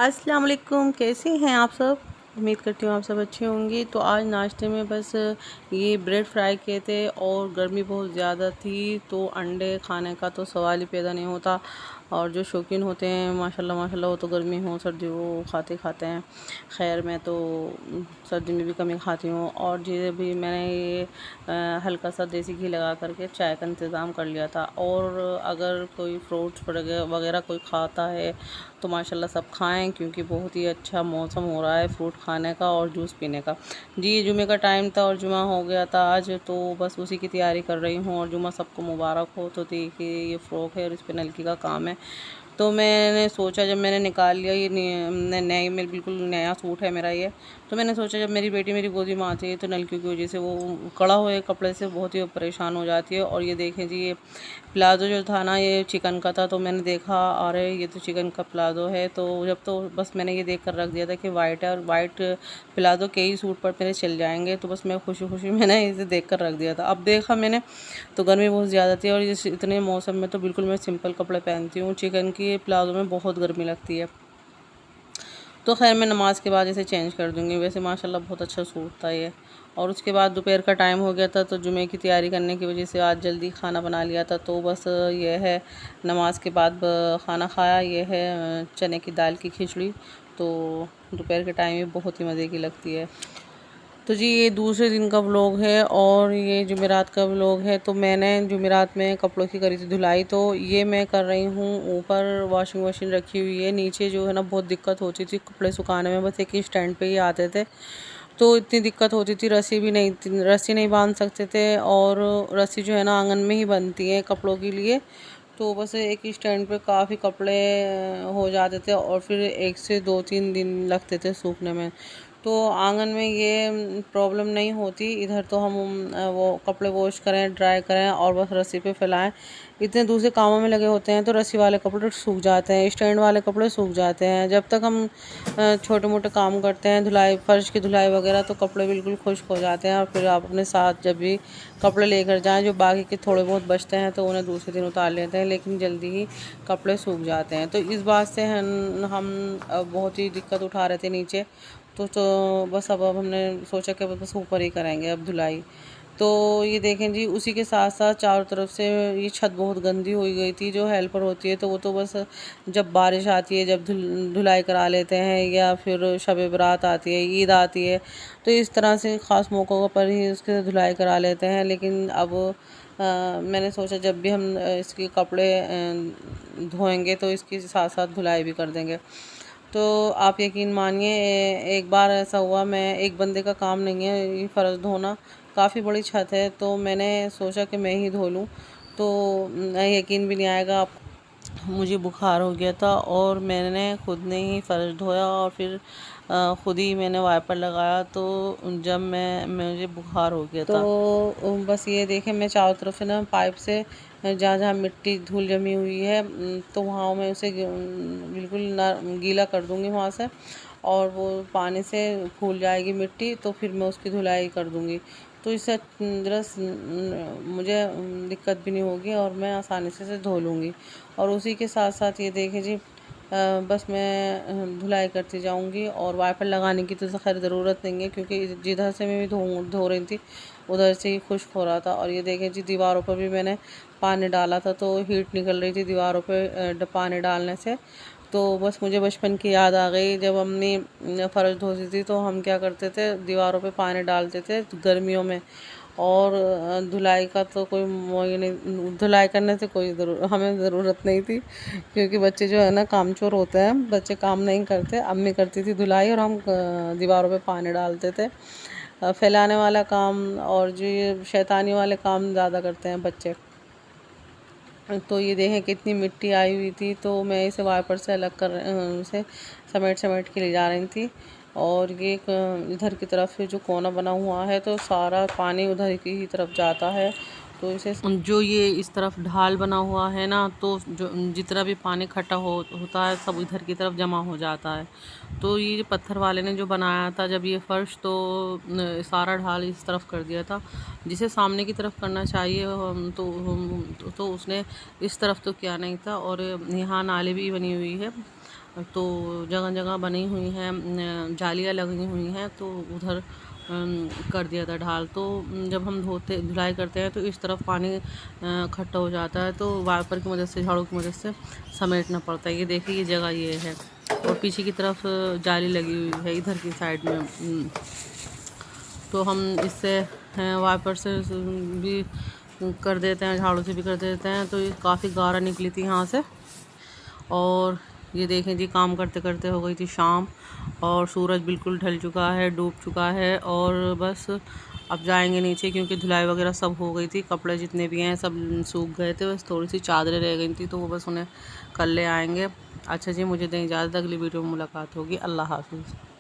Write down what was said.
अस्सलाम वालेकुम, कैसे हैं आप सब। उम्मीद करती हूँ आप सब अच्छे होंगे। तो आज नाश्ते में बस ये ब्रेड फ्राई किए थे और गर्मी बहुत ज़्यादा थी तो अंडे खाने का तो सवाल ही पैदा नहीं होता। और जो शौकीन होते हैं माशाल्लाह माशाल्लाह वो तो गर्मी हो सर्दी वो खाते हैं। खैर मैं तो सर्दी में भी कम ही खाती हूँ। और ये भी मैंने ये हल्का सा देसी घी लगा करके चाय का इंतज़ाम कर लिया था। और अगर कोई फ्रूट्स वगैरह कोई खाता है तो माशाल्लाह सब खाएं, क्योंकि बहुत ही अच्छा मौसम हो रहा है फ्रूट खाने का और जूस पीने का। जी जुमे का टाइम था और जुमा हो गया था आज, तो बस उसी की तैयारी कर रही हूँ। और जुमा सबको मुबारक हो। तो देखिए ये फ़्रॉक है और इस पर नलकी का काम है। तो मैंने सोचा जब मैंने निकाल लिया ये नया मेरे बिल्कुल नया सूट है मेरा ये। तो मैंने सोचा जब मेरी बेटी मेरी गोदी में आती है तो नलकियों की वजह से वो कड़ा हुए कपड़े से बहुत ही परेशान हो जाती है। और ये देखें जी ये प्लाज़ो जो था ना ये चिकन का था, तो मैंने देखा अरे ये तो चिकन का प्लाज़ो है। तो जब तो बस मैंने ये देख कर रख दिया था कि वाइट है और वाइट प्लाज़ो के ही सूट पर मेरे चल जाएंगे, तो बस मैं खुशी खुशी मैंने इसे देख कर रख दिया था। अब देखा मैंने तो गर्मी बहुत ज़्यादा थी और इस इतने मौसम में तो बिल्कुल मैं सिंपल कपड़े पहनती हूँ, चिकन की प्लाज़ो में बहुत गर्मी लगती है। तो खैर मैं नमाज़ के बाद इसे चेंज कर दूँगी। वैसे माशाल्लाह बहुत अच्छा सूट था ये। और उसके बाद दोपहर का टाइम हो गया था तो जुमे की तैयारी करने की वजह से आज जल्दी खाना बना लिया था। तो बस ये है नमाज के बाद खाना खाया, ये है चने की दाल की खिचड़ी। तो दोपहर के टाइम में बहुत ही मज़े की लगती है। तो जी ये दूसरे दिन का व्लॉग है और ये जुमेरात का व्लॉग है। तो मैंने जुमेरात में कपड़ों की करी थी धुलाई, तो ये मैं कर रही हूँ। ऊपर वॉशिंग मशीन रखी हुई है, नीचे जो है ना बहुत दिक्कत होती थी कपड़े सुखाने में, बस एक ही स्टैंड पे ही आते थे। तो इतनी दिक्कत होती थी, रस्सी नहीं बांध सकते थे। और रस्सी जो है ना आंगन में ही बनती है कपड़ों के लिए। तो बस एक ही स्टैंड पे काफ़ी कपड़े हो जाते थे और फिर 1 से 2-3 दिन लगते थे सूखने में। तो आंगन में ये प्रॉब्लम नहीं होती। इधर तो हम वो कपड़े वॉश करें ड्राई करें और बस रस्सी पे फैलाएं, इतने दूसरे कामों में लगे होते हैं तो रस्सी वाले कपड़े सूख जाते हैं, स्टैंड वाले कपड़े सूख जाते हैं। जब तक हम छोटे मोटे काम करते हैं धुलाई फर्श की धुलाई वगैरह तो कपड़े बिल्कुल खुश्क हो जाते हैं। और फिर आप अपने साथ जब भी कपड़े लेकर जाएं जो बाकी के थोड़े बहुत बचते हैं तो उन्हें दूसरे दिन उतार लेते हैं, लेकिन जल्दी ही कपड़े सूख जाते हैं। तो इस बात से हम बहुत ही दिक्कत उठा रहे थे नीचे। तो बस अब हमने सोचा कि बस ऊपर ही करेंगे अब धुलाई। तो ये देखें जी उसी के साथ साथ चारों तरफ से ये छत बहुत गंदी हो गई थी। जो हेल्पर होती है तो वो तो बस जब बारिश आती है जब धुलाई करा लेते हैं, या फिर शब बरात आती है ईद आती है तो इस तरह से ख़ास मौक़ों पर ही उसके धुलाई करा लेते हैं। लेकिन अब मैंने सोचा जब भी हम इसके कपड़े धोएंगे तो इसके साथ साथ धुलाई भी कर देंगे। तो आप यकीन मानिए एक बार ऐसा हुआ, मैं एक बंदे का काम नहीं है ये फ़र्श धोना, काफ़ी बड़ी छत है तो मैंने सोचा कि मैं ही धो लूँ। तो यकीन भी नहीं आएगा आप, मुझे बुखार हो गया था और मैंने खुद ने ही फ़र्श धोया और फिर खुद ही मैंने वाइपर लगाया। तो जब मुझे बुखार हो गया था तो बस ये देखें मैं चारों तरफ से ना पाइप से जहाँ जहाँ मिट्टी धूल जमी हुई है तो वहाँ मैं उसे बिल्कुल ना गीला कर दूँगी वहाँ से, और वो पानी से फूल जाएगी मिट्टी तो फिर मैं उसकी धुलाई कर दूँगी। तो इससे मुझे दिक्कत भी नहीं होगी और मैं आसानी से इसे धो लूँगी। और उसी के साथ साथ ये देखें जी बस मैं धुलाई करती जाऊंगी। और वाइपर लगाने की तो खैर ज़रूरत नहीं है क्योंकि जिधर से मैं भी धो रही थी उधर से ही खुश्क हो रहा था। और ये देखें जी दीवारों पर भी मैंने पानी डाला था तो हीट निकल रही थी दीवारों पे पानी डालने से। तो बस मुझे बचपन की याद आ गई, जब अम्मी फ़र्श धोती थी तो हम क्या करते थे दीवारों पे पानी डालते थे गर्मियों में। और धुलाई का तो कोई ये नहीं, धुलाई करने से कोई हमें ज़रूरत नहीं थी क्योंकि बच्चे जो है ना कामचोर होते हैं, बच्चे काम नहीं करते। अम्मी करती थी धुलाई और हम दीवारों पे पानी डालते थे। फैलाने वाला काम और जो ये शैतानी वाले काम ज़्यादा करते हैं बच्चे। तो ये देखें कितनी मिट्टी आई हुई थी तो मैं इसे वाइपर से अलग कर उसे समेट के ले जा रही थी। और ये इधर की तरफ से जो कोना बना हुआ है तो सारा पानी उधर की ही तरफ जाता है। तो इसे जो ये इस तरफ ढाल बना हुआ है ना तो जो जितना भी पानी इकट्ठा होता है सब इधर की तरफ जमा हो जाता है। तो ये पत्थर वाले ने जो बनाया था जब ये फ़र्श तो सारा ढाल इस तरफ कर दिया था, जिसे सामने की तरफ करना चाहिए तो उसने इस तरफ तो किया नहीं था। और यहाँ नाले भी बनी हुई है तो जगह जगह बनी हुई हैं, जालियाँ लगी हुई हैं, तो उधर कर दिया था ढाल। तो जब हम धुलाई करते हैं तो इस तरफ पानी इकट्ठा हो जाता है, तो वाइपर की मदद से, झाड़ू की मदद से समेटना पड़ता है। ये देखिए ये जगह ये है, और पीछे की तरफ जाली लगी हुई है इधर की साइड में। तो हम इससे वाइपर से भी कर देते हैं, झाड़ू से भी कर देते हैं। तो ये काफ़ी गारा निकली थी यहाँ से। और ये देखें जी, काम करते करते हो गई थी शाम, और सूरज बिल्कुल ढल चुका है, डूब चुका है। और बस अब जाएंगे नीचे, क्योंकि धुलाई वगैरह सब हो गई थी, कपड़े जितने भी हैं सब सूख गए थे, बस थोड़ी सी चादरें रह गई थी, तो वो बस उन्हें कल ले आएंगे। अच्छा जी, मुझे दें इजाज़त, अगली वीडियो में मुलाकात होगी। अल्लाह हाफिज़।